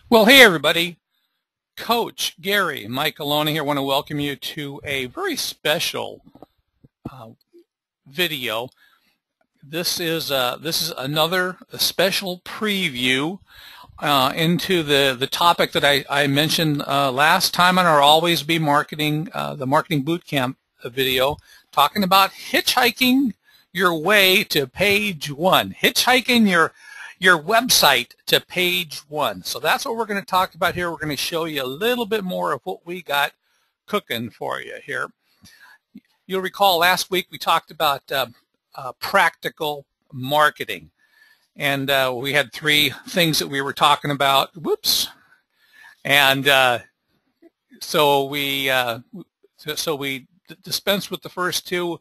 Well, hey everybody, Coach Gary, Mike Aloni here. I want to welcome you to a very special video. This is another special preview into the topic that I mentioned last time on our Always Be Marketing, the Marketing Bootcamp video, talking about hitchhiking your way to page one, hitchhiking your website to page one. So that's what we're going to talk about here. We're going to show you a little bit more of what we got cooking for you here. You'll recall last week we talked about practical marketing, and we had three things that we were talking about. Whoops. And so we dispensed with the first two.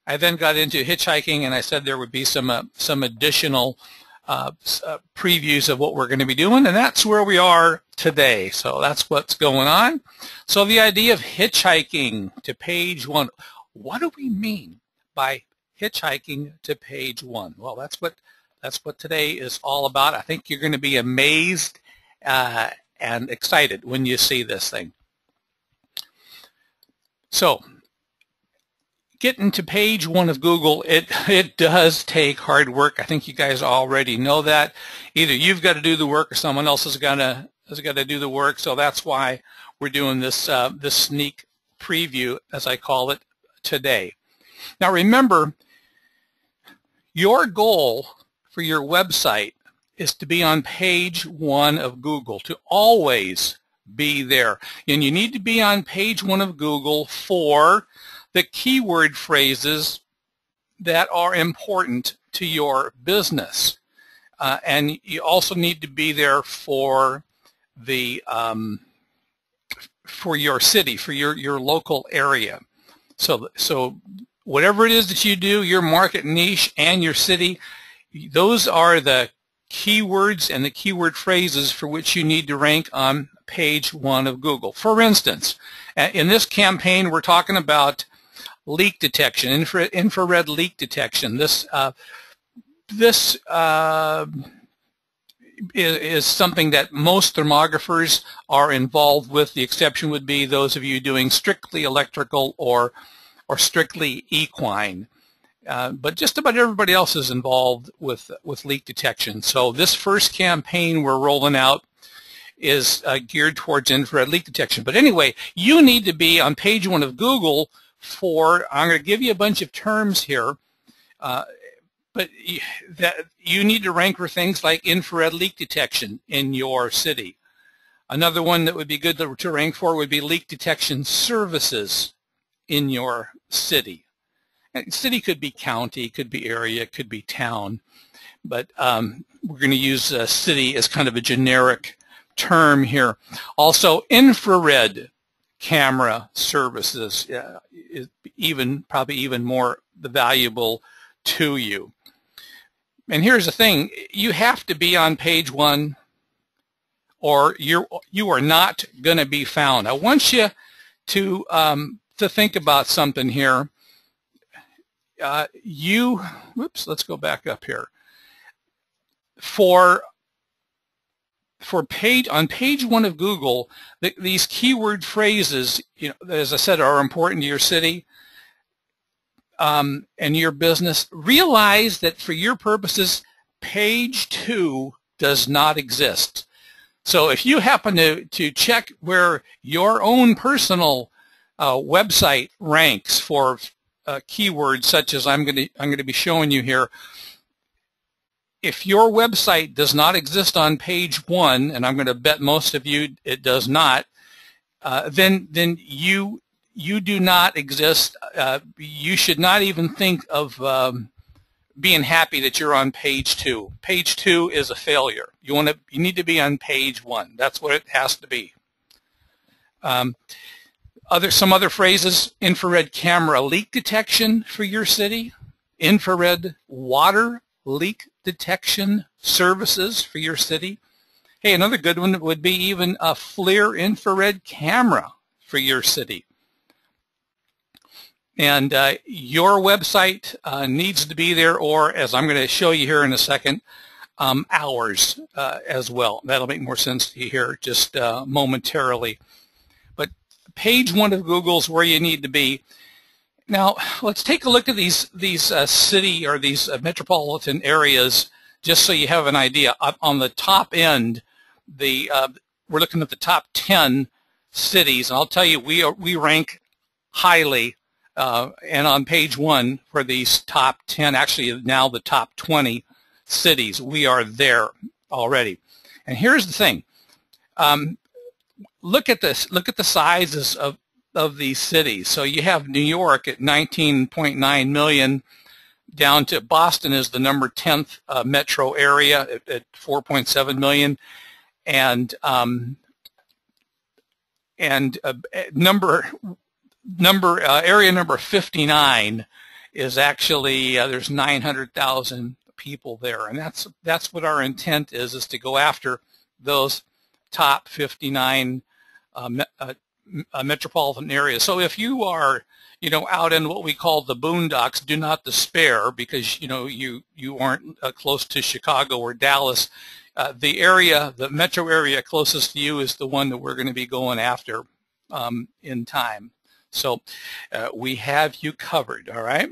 I then got into hitchhiking, and I said there would be some additional previews of what we're going to be doing, and that's where we are today. So that's what's going on. So the idea of hitchhiking to page one, what do we mean by hitchhiking to page one? Well, that's what today is all about. I think you're going to be amazed and excited when you see this thing. So getting to page one of Google, it does take hard work. I think you guys already know that. Either you've got to do the work or someone else has got to do the work. So that's why we're doing this this sneak preview, as I call it, today. Now remember, your goal for your website is to be on page one of Google, to always be there. And you need to be on page one of Google for the keyword phrases that are important to your business. And you also need to be there for the for your city, for your local area. So whatever it is that you do, your market niche and your city, those are the keywords and the keyword phrases for which you need to rank on page one of Google. For instance, in this campaign, we're talking about leak detection, infrared leak detection. This is something that most thermographers are involved with. The exception would be those of you doing strictly electrical or strictly equine. But just about everybody else is involved with leak detection. So this first campaign we're rolling out is geared towards infrared leak detection. But anyway, you need to be on page one of Google for, I'm going to give you a bunch of terms here, but that you need to rank for things like infrared leak detection in your city. Another one that would be good to rank for would be leak detection services in your city. And city could be county, could be area, could be town, but we're going to use city as kind of a generic term here. Also, infrared camera services is probably even more valuable to you. And here's the thing, you have to be on page one or you are not going to be found. I want you to think about something here. Whoops, let's go back up here. On page one of Google, these keyword phrases, as I said, are important to your city and your business. Realize that for your purposes, page two does not exist. So if you happen to check where your own personal website ranks for keywords such as I'm going to be showing you here, if your website does not exist on page one, and I'm going to bet most of you it does not, then you do not exist. You should not even think of being happy that you're on page two. Page two is a failure. You need to be on page one. That's what it has to be. Some other phrases: infrared camera leak detection for your city, infrared water leak detection services for your city. Hey, another good one would be even a FLIR infrared camera for your city. And your website needs to be there, or as I'm going to show you here in a second, hours as well. That'll make more sense to you here just momentarily. But page 1 of Google is where you need to be. Now, let's take a look at these city or these metropolitan areas, just so you have an idea. Up on the top end, we're looking at the top 10 cities, and I'll tell you, we rank highly, and on page 1 for these top 10, actually now the top 20 cities, we are there already. And here's the thing: look at this. Look at the sizes of these cities. So you have New York at 19.9 million, down to Boston is the number 10th metro area at 4.7 million, and area number 59 is actually there's 900,000 people there, and that's what our intent is to go after those top 59 metropolitan areas. So if you are, out in what we call the boondocks, do not despair, because you aren't close to Chicago or Dallas. The metro area closest to you is the one that we're going to be going after in time. So we have you covered. All right.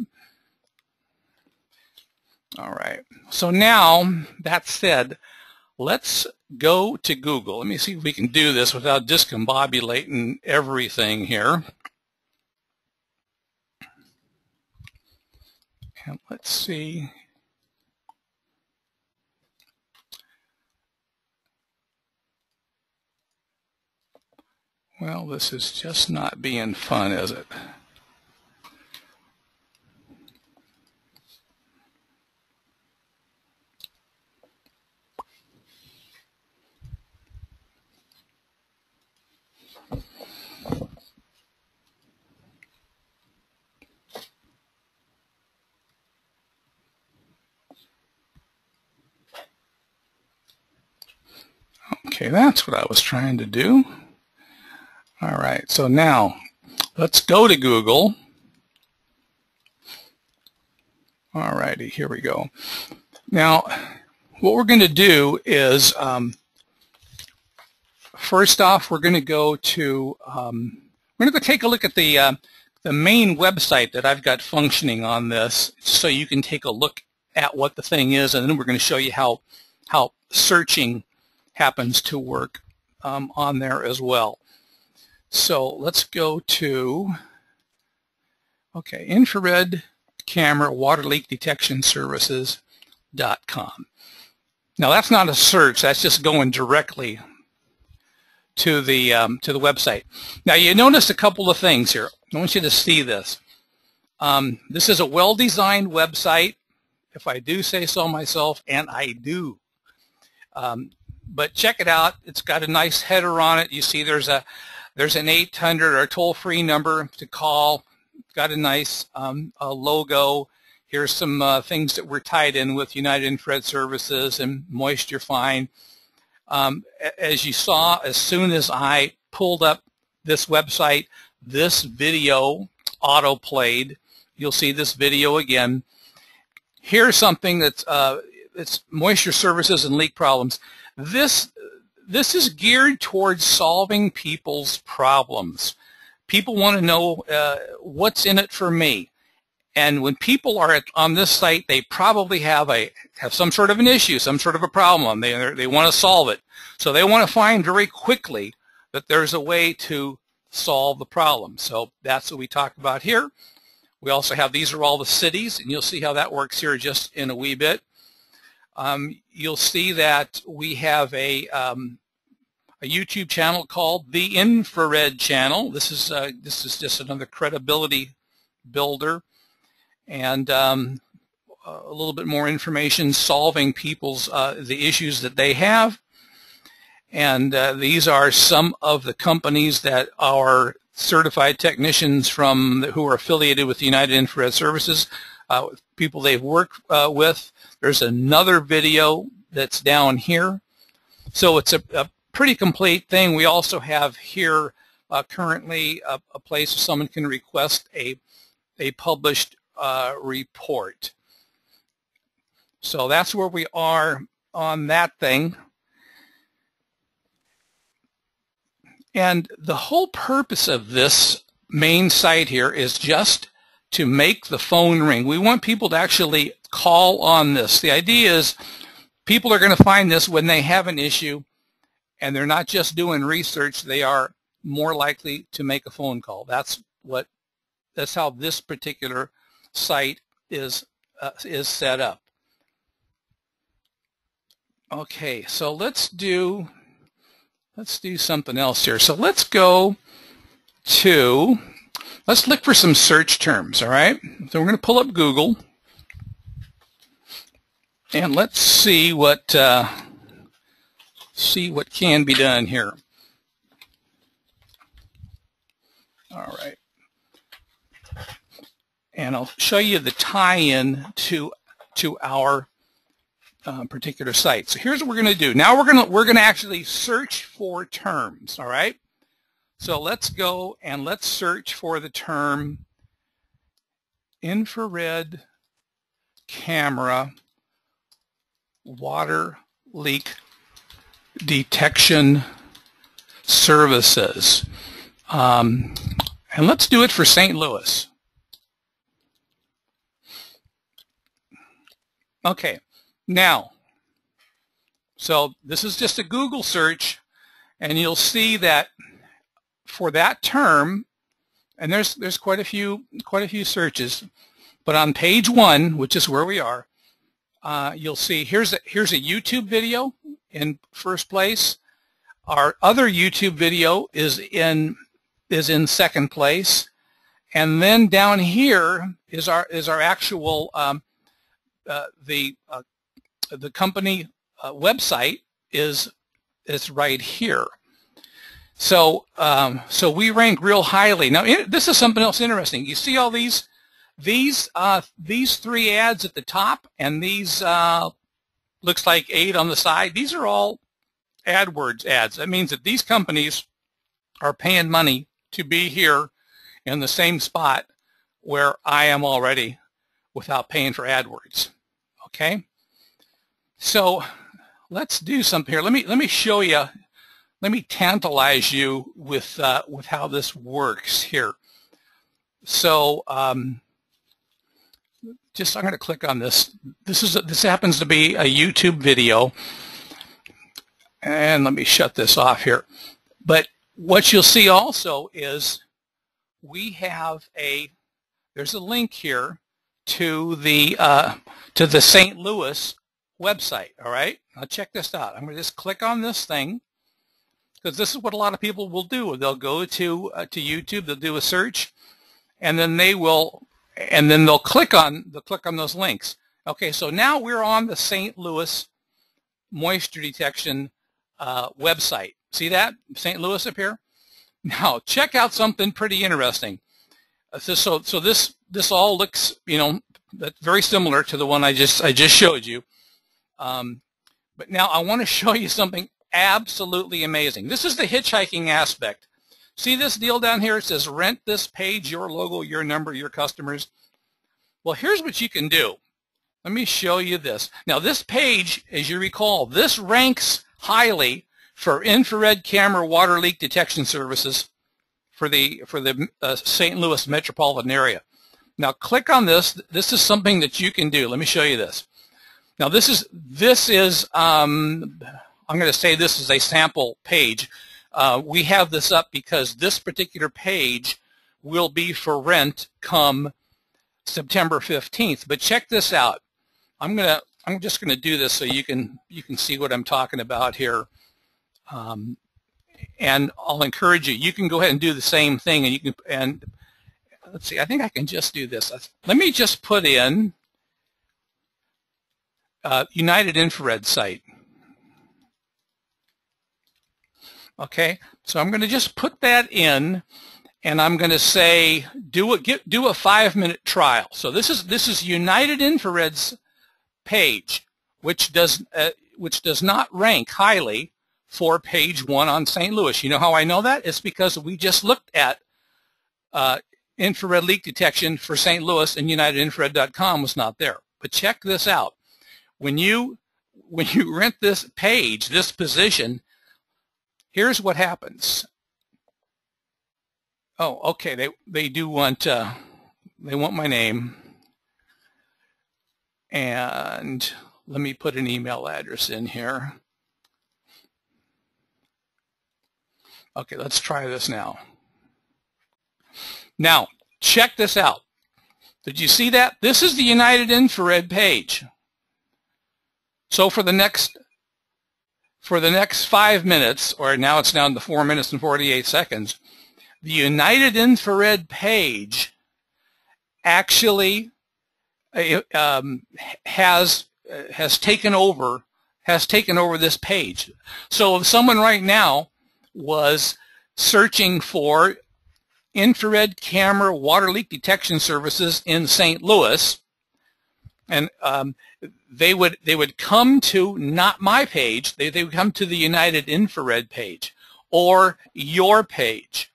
All right. So now, that said, let's go to Google. Let me see if we can do this without discombobulating everything here. And let's see. Well, this is just not being fun, is it? Okay, that's what I was trying to do. All right, so now let's go to Google. All righty, here we go. Now, what we're going to do is, first off, we're going to go to take a look at the main website that I've got functioning on this, so you can take a look at what the thing is, and then we're going to show you how searching happens to work on there as well. So let's go to, infrared camera water leak detection services.com. Now that's not a search, that's just going directly to the website. Now you notice a couple of things here. I want you to see this. This is a well-designed website, if I do say so myself, and I do. But check it out. It's got a nice header on it. You see there's an 800 or toll-free number to call. It's got a nice logo. Here's some things that we're tied in with United Infrared Services and Moisture Fine. As you saw, as soon as I pulled up this website, this video auto-played. You'll see this video again. Here's something that's it's moisture services and leak problems. This is geared towards solving people's problems. People want to know what's in it for me. And when people are on this site, they probably have some sort of an issue, some sort of a problem. They want to solve it. So they want to find very quickly that there's a way to solve the problem. So that's what we talk about here. We also have, these are all the cities, and you'll see how that works here just in a wee bit. You'll see that we have a YouTube channel called the Infrared Channel. This is just another credibility builder, and a little bit more information solving people's the issues that they have. And these are some of the companies that are certified technicians who are affiliated with United Infrared Services, people they've worked with. There's another video that's down here. So it's a pretty complete thing. We also have here currently a place where someone can request a published report. So that's where we are on that thing. And the whole purpose of this main site here is just to make the phone ring. We want people to actually call on this. The idea is people are going to find this when they have an issue, and they're not just doing research, they are more likely to make a phone call. That's how this particular site is set up. Okay, so let's do something else here. So let's look for some search terms, all right? So we're going to pull up Google, and let's see what can be done here. All right. And I'll show you the tie-in to our particular site. So here's what we're going to do. Now we're going to actually search for terms, all right? So let's go and let's search for the term infrared camera water leak detection services. And let's do it for St. Louis. Okay. Now, so this is just a Google search, and you'll see that for that term, and there's quite a few searches, but on page 1, which is where we are, you'll see here's a YouTube video in first place. Our other YouTube video is in second place, and then down here is our actual the company website is right here. So we rank real highly. Now this is something else interesting. You see all these 3 ads at the top, and these looks like 8 on the side. These are all AdWords ads. That means that these companies are paying money to be here in the same spot where I am already without paying for AdWords. Okay, so let's do something here. Let me show you. Let me tantalize you with how this works here. So I'm going to click on this. This happens to be a YouTube video, and let me shut this off here. But what you'll see also is we have there's a link here to the St. Louis website. All right, now check this out. I'm going to just click on this thing, because this is what a lot of people will do. They'll go to YouTube, they'll do a search, and then they'll click on those links. Okay, so now we're on the St. Louis moisture detection website. See that? St. Louis up here? Now check out something pretty interesting. So this all looks, very similar to the one I just showed you. But now I want to show you something absolutely amazing. This is the hitchhiking aspect. See this deal down here? It says rent this page, your logo, your number, your customers. Well, here's what you can do. Let me show you this. Now this page, as you recall, this ranks highly for infrared camera water leak detection services for the St. Louis metropolitan area. Now click on this. This is something that you can do. Let me show you this. Now this is I'm going to say this is a sample page. We have this up because this particular page will be for rent come September 15th. But check this out. I'm just going to do this so you can see what I'm talking about here. And I'll encourage you. You can go ahead and do the same thing, and let's see. I think I can just do this. Let me just put in United Infrared site. Okay, so I'm going to just put that in, and I'm going to say do a 5-minute trial. So this is United Infrared's page, which does not rank highly for page 1 on St. Louis. You know how I know that? It's because we just looked at infrared leak detection for St. Louis, and UnitedInfrared.com was not there. But check this out. When you when you rent this page, this position, here's what happens. Oh, okay, they do want they want my name, and let me put an email address in here. Okay, let's try this now. Now, check this out. Did you see that? This is the United Infrared page. So for the next 5 minutes, or now it's down to 4 minutes and 48 seconds, the United Infrared page actually has taken over this page. So if someone right now was searching for infrared camera water leak detection services in St. Louis, and they would come to not my page, they would come to the United Infrared page or your page.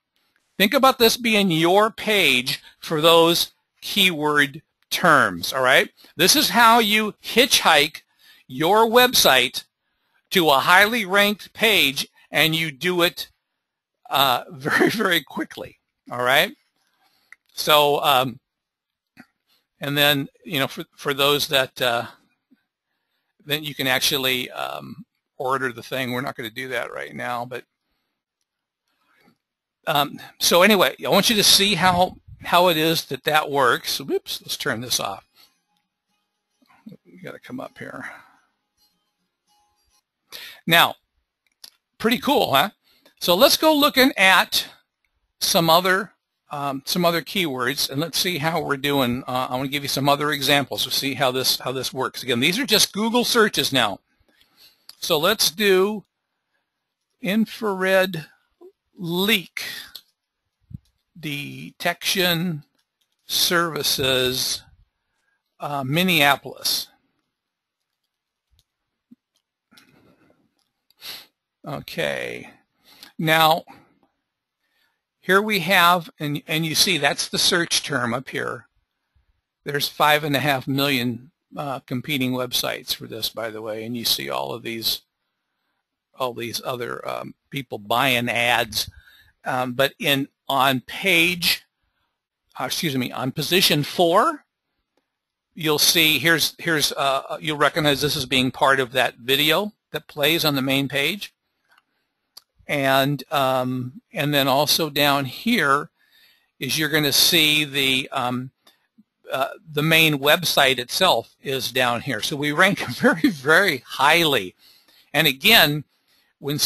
Think about this being your page for those keyword terms, all right? This is how you hitchhike your website to a highly ranked page, and you do it very, very quickly, all right? So, and then, you know, for those that, then you can actually order the thing. We're not going to do that right now, but so anyway, I want you to see how it is that works. Whoops, let's turn this off. You got to come up here. Now, pretty cool, huh? So let's go looking at some other keywords, and let's see how we're doing. I want to give you some other examples to see how this works. Again, these are just Google searches now. So let's do infrared leak detection services, Minneapolis. Okay, now here we have, and you see that's the search term up here. There's 5.5 million competing websites for this, by the way, and you see all these other people buying ads. But on position 4, you'll see you'll recognize this as being part of that video that plays on the main page. And then also down here is you're going to see the main website itself is down here. So we rank very, very highly. And again, when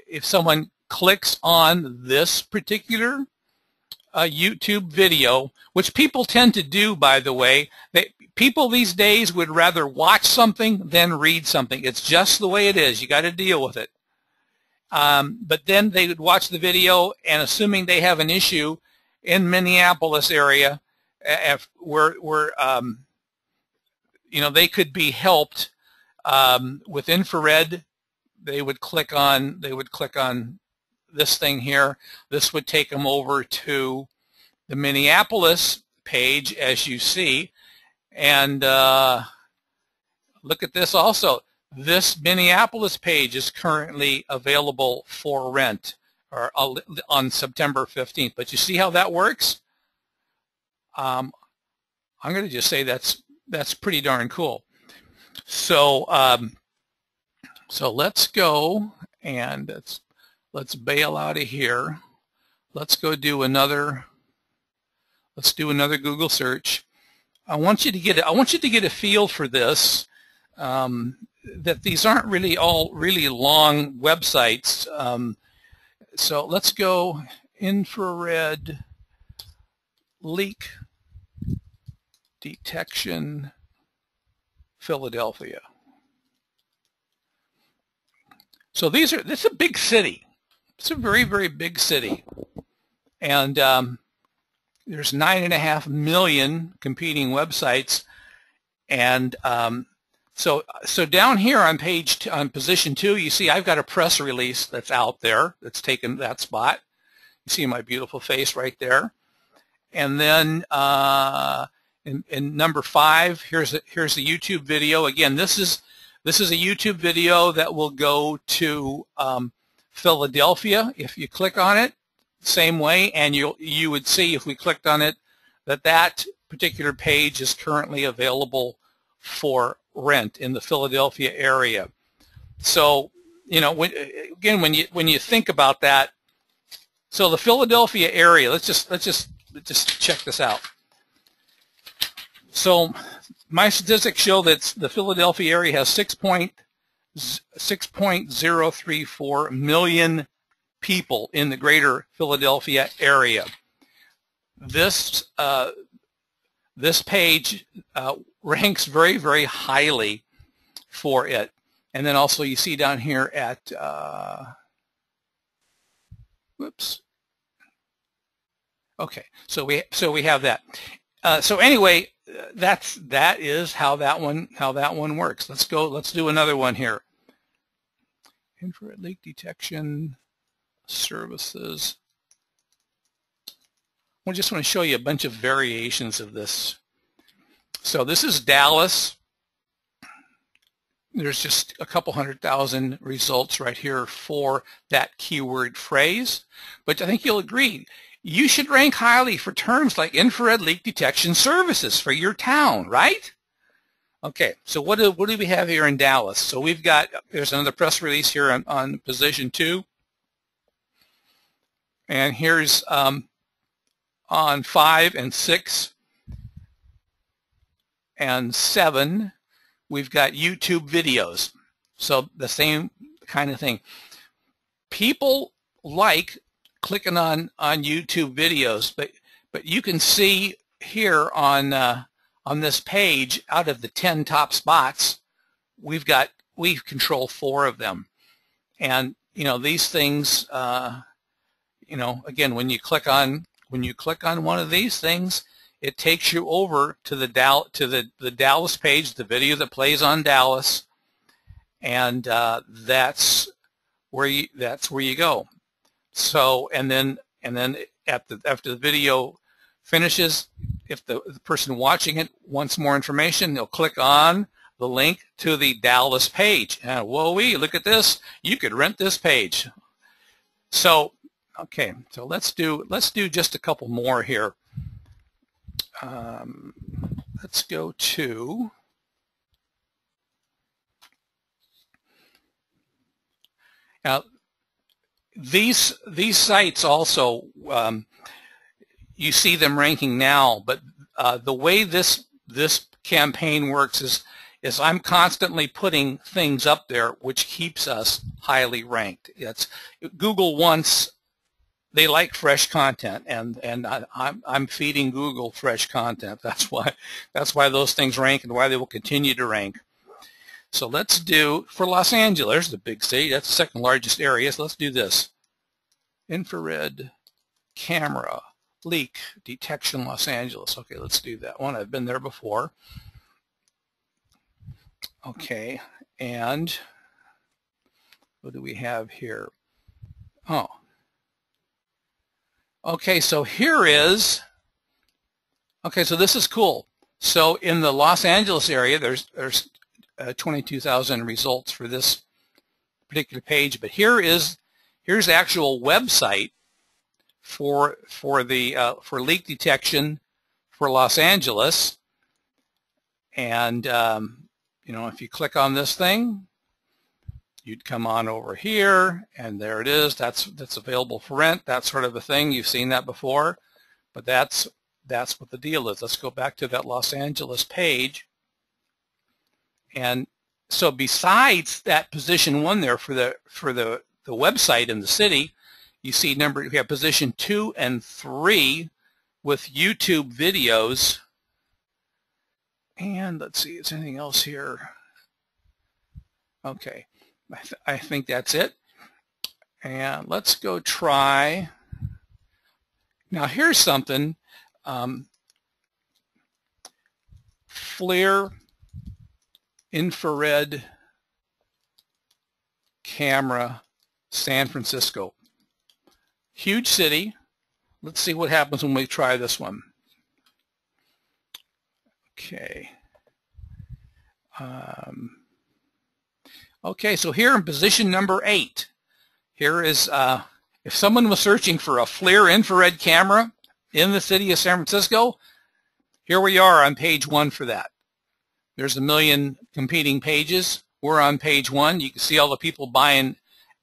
if someone clicks on this particular YouTube video, which people tend to do, by the way, people these days would rather watch something than read something. It's just the way it is. You got to deal with it. But then they would watch the video, and assuming they have an issue in Minneapolis area, where you know, they could be helped with infrared, they would click on this thing here. This would take them over to the Minneapolis page, as you see, and look at this also. This Minneapolis page is currently available for rent, or on September 15th. But you see how that works? I'm going to just say that's pretty darn cool. So so let's go and let's bail out of here. Let's go do another. Let's do another Google search. I want you to get a feel for this. That these aren't really all really long websites. So let's go infrared leak detection Philadelphia. So this is a big city. It's a very, very big city. And there's 9.5 million competing websites. And so down here on position 2, you see I've got a press release that's out there that's taken that spot. You see my beautiful face right there. And then And number 5, here's the YouTube video. Again, this is a YouTube video that will go to Philadelphia. If you click on it, same way, and you would see if we clicked on it that particular page is currently available for rent in the Philadelphia area. So, you know, when you think about that, so the Philadelphia area, let's just check this out. So my statistics show that the Philadelphia area has 6.034 million people in the greater Philadelphia area. This page ranks very, very highly for it. And then also you see down here at whoops. Okay, so we have that. So anyway, that is how that one works. Let's do another one here. Infrared leak detection services. I just want to show you a bunch of variations of this. So this is Dallas. There's just a couple 100,000 results right here for that keyword phrase. But I think you'll agree, you should rank highly for terms like infrared leak detection services for your town, right? Okay, so what do we have here in Dallas? So there's another press release here on position 2. And here's on 5 and 6 and 7, we've got YouTube videos. So the same kind of thing. People like clicking on YouTube videos, but you can see here on this page, out of the 10 top spots, we control 4 of them. And you know, these things, you know, again, when you click on one of these things, it takes you over to the Dallas page, the video that plays on Dallas, and that's where you go. So and then after the video finishes, if the person watching it wants more information, they'll click on the link to the Dallas page, and whoa-wee, look at this! You could rent this page. So okay, so let's do just a couple more here. Let's go to now. These sites also, you see them ranking now, but the way this campaign works is I'm constantly putting things up there which keeps us highly ranked. Google wants. They like fresh content, and I'm feeding Google fresh content. That's why those things rank and why they will continue to rank. So let's do, for Los Angeles, the big city, that's the second largest area. So let's do this. Infrared camera leak detection Los Angeles. Okay, let's do that one. I've been there before. Okay, and what do we have here? Oh. Okay, so here is, okay, so this is cool. So in the Los Angeles area, there's 22,000 results for this particular page, but here's the actual website for leak detection for Los Angeles. And you know, if you click on this thing, you'd come on over here, and there it is. That's available for rent. That sort of a thing. You've seen that before, but that's what the deal is. Let's go back to that Los Angeles page. And so besides that position 1 there for the website in the city, you see we have position 2 and 3 with YouTube videos. And let's see, is anything else here? Okay, I think that's it. And let's go try. Now here's something. FLIR infrared camera, San Francisco. Huge city. Let's see what happens when we try this one. Okay. Okay, so here in position number 8, here is if someone was searching for a FLIR infrared camera in the city of San Francisco, here we are on page 1 for that. There's a million competing pages. We're on page 1. You can see all the people buying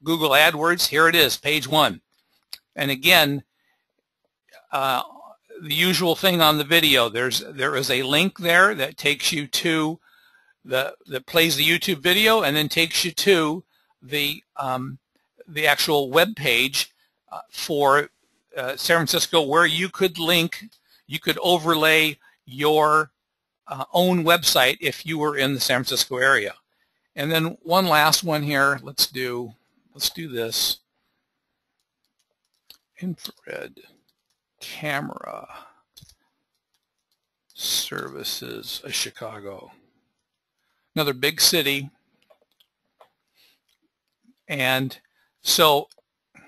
Google AdWords. Here it is, page 1. And again, the usual thing on the video, there is a link there that takes you to that plays the YouTube video and then takes you to the actual web page for San Francisco, where you could overlay your own website if you were in the San Francisco area. And then one last one here. Let's do this. Infrared camera services of Chicago. Another big city. And so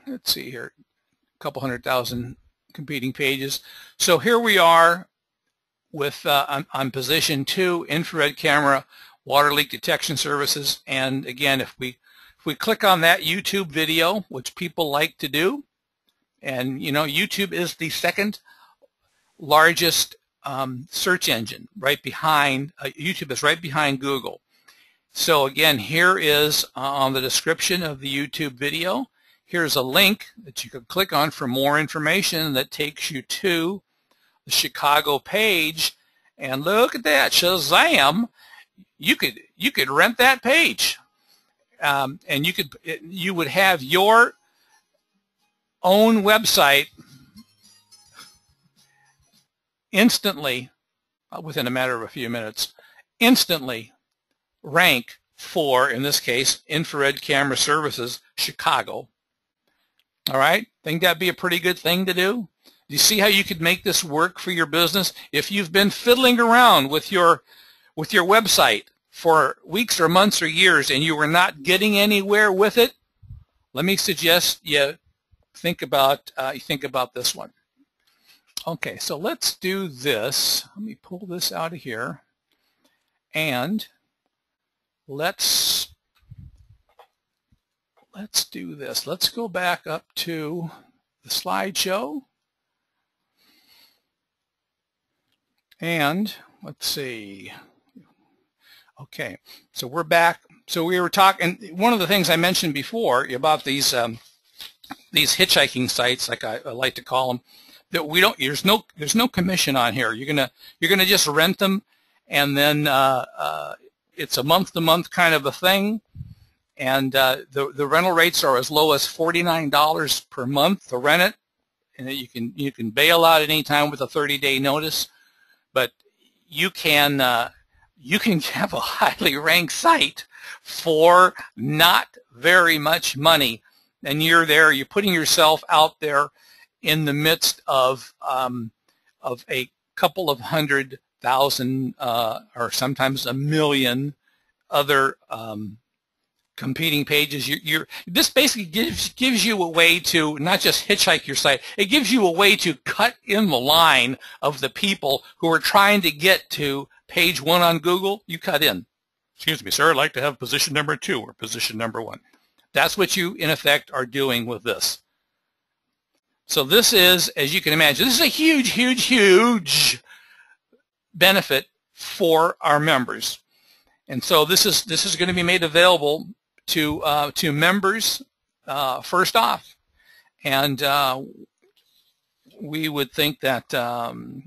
let's see here, a couple 100,000 competing pages. So here we are with on position 2, infrared camera, water leak detection services. And again, if we click on that YouTube video, which people like to do, and you know, YouTube is the second largest search engine, right behind YouTube is right behind Google. So again, here is on the description of the YouTube video, here's a link that you can click on for more information that takes you to the Chicago page. And look at that, Shazam! You could rent that page, and you would have your own website instantly, within a matter of a few minutes, instantly rank for, in this case, infrared camera services Chicago. All right, think that'd be a pretty good thing to do? You see how you could make this work for your business? If you've been fiddling around with your website for weeks or months or years and you were not getting anywhere with it, let me suggest you think about this one. Okay, so let's do this. Let me pull this out of here, and let's do this. Let's go back up to the slideshow, and let's see. Okay, so we're back. So we were talking, one of the things I mentioned before about these hitchhiking sites, like I like to call them, that we don't. There's no commission on here. You're gonna just rent them, and then it's a month-to-month kind of a thing, and the rental rates are as low as $49 per month to rent it, and you can bail out at any time with a 30-day notice, but you can have a highly ranked site for not very much money, and you're putting yourself out there in the midst of a couple of 100,000 or sometimes a million other competing pages. This basically gives you a way to not just hitchhike your site, it gives you a way to cut in the line of the people who are trying to get to page 1 on Google. You cut in. Excuse me, sir, I'd like to have position number 2 or position number 1. That's what you, in effect, are doing with this. So this is, as you can imagine, this is a huge, huge, huge benefit for our members. And so this is going to be made available to members first off. And we would think that the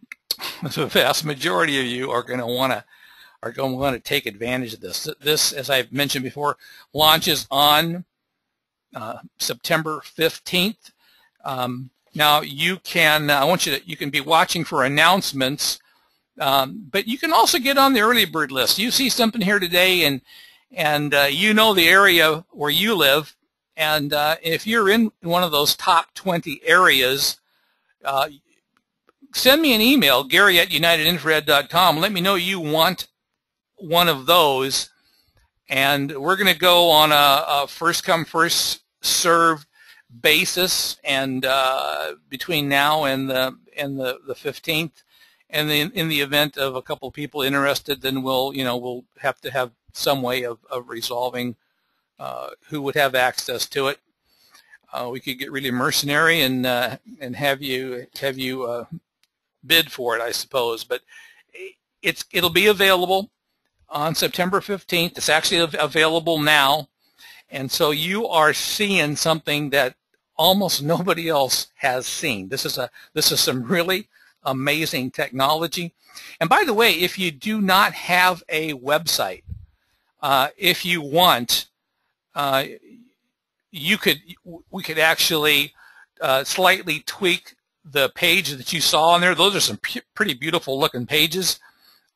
vast majority of you are going to want to take advantage of this. This, as I've mentioned before, launches on September 15th. Now you can, you can be watching for announcements, but you can also get on the early bird list. You see something here today, and you know the area where you live, and if you're in one of those top 20 areas, send me an email, Gary@UnitedInfrared.com. Let me know you want one of those, and we're going to go on a first come first served basis, and between now and the 15th, And then in the event of a couple of people interested, then we'll have to have some way of resolving who would have access to it. We could get really mercenary and have you bid for it, I suppose. But it'll be available on September 15th. It's actually available now, and so you are seeing something that almost nobody else has seen. This is some really amazing technology. And by the way, if you do not have a website, if you want, we could actually slightly tweak the page that you saw on there. Those are some pretty beautiful looking pages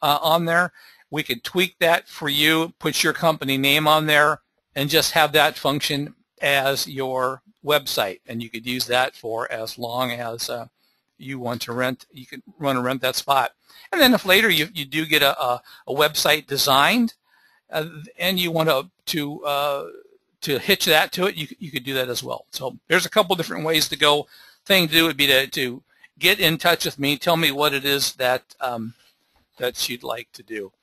on there. We could tweak that for you, put your company name on there, and just have that function as your website. And you could use that for as long as you want to rent. You could rent that spot. And then if later you do get a website designed and you want to hitch that to it, you could do that as well. So there's a couple different ways to go. Thing to do would be to get in touch with me. Tell me what it is that you'd like to do.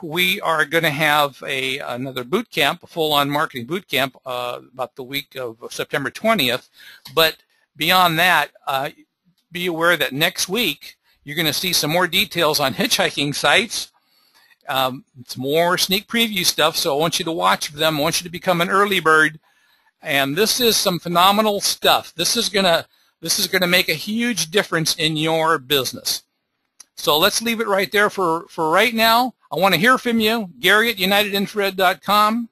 We are going to have another boot camp, a full-on marketing boot camp, about the week of September 20th. But beyond that, be aware that next week you're going to see some more details on hitchhiking sites. It's more sneak preview stuff, so I want you to watch for them. I want you to become an early bird. And this is some phenomenal stuff. This is gonna make a huge difference in your business. So let's leave it right there for right now. I want to hear from you. Gary at UnitedInfrared.com.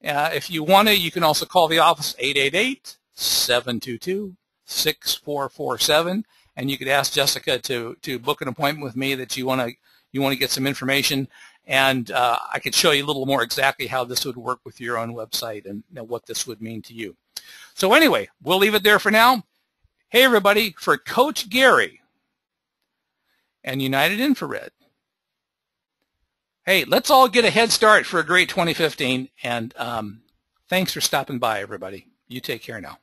If you want to, you can also call the office 888-722-6447, and you could ask Jessica to book an appointment with me that you want to get some information, and I could show you a little more exactly how this would work with your own website and what this would mean to you. So anyway, we'll leave it there for now. Hey everybody, for Coach Gary and United Infrared, hey, let's all get a head start for a great 2015, and thanks for stopping by, everybody. You take care now.